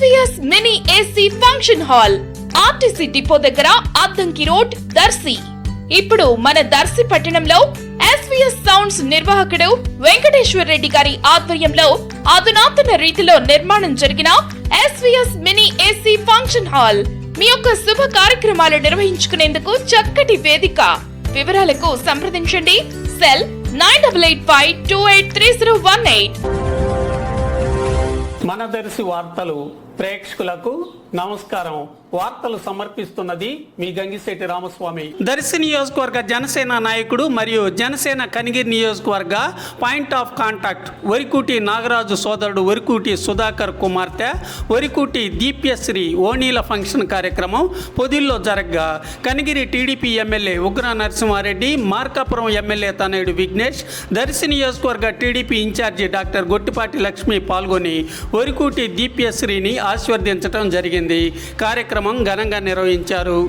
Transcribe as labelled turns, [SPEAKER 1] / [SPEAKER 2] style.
[SPEAKER 1] SVS mini AC function hall RTC depot దగ్గర Addanki road Darsi. ఇప్పుడు మన దర్శి పట్టణంలో SVS సౌండ్స్ నిర్వాహకుడు వెంకటేశ్వర రెడ్డి గారి ఆధ్వర్యంలో అధునాతన రీతిలో నిర్మాణం జరిగిన SVS mini AC function hall మీ యొక్క శుభ కార్యక్రమాలు నిర్వహించుకునేందుకు చక్కటి వేదిక. వివరాలకు సంప్రదించండి సెల్ 9885283018.
[SPEAKER 2] మన దర్శి వార్తలు ప్రేక్షకులకు నమస్కారం. వార్తలు సమర్పిస్తున్నది మీ గంగిశెట్టి రామస్వామి. దర్శి నియోజకవర్గ జనసేన నాయకుడు మరియు జనసేన కనిగిరి నియోజకవర్గ point of contact Varikuti Nagaraju సోదరుడు వరికూటి సుధాకర్ కుమార్తె వరికూటి దీప్యశ్రీ ఓణీల ఫంక్షన్ కార్యక్రమం పొదిల్లో జరగ్గా Kanigiri TDP MLA Ugra Narasimha Reddy, Markapuram MLA తనయుడు విఘ్నేష్, దర్శి నియోజకవర్గ TDP in charge doctor Gottipati Lakshmi పాల్గొని వరికూటి దీప్యశ్రీని ఆశీర్వదించడం జరిగింది. కార్యక్రమం ఘనంగా నిర్వహించారు.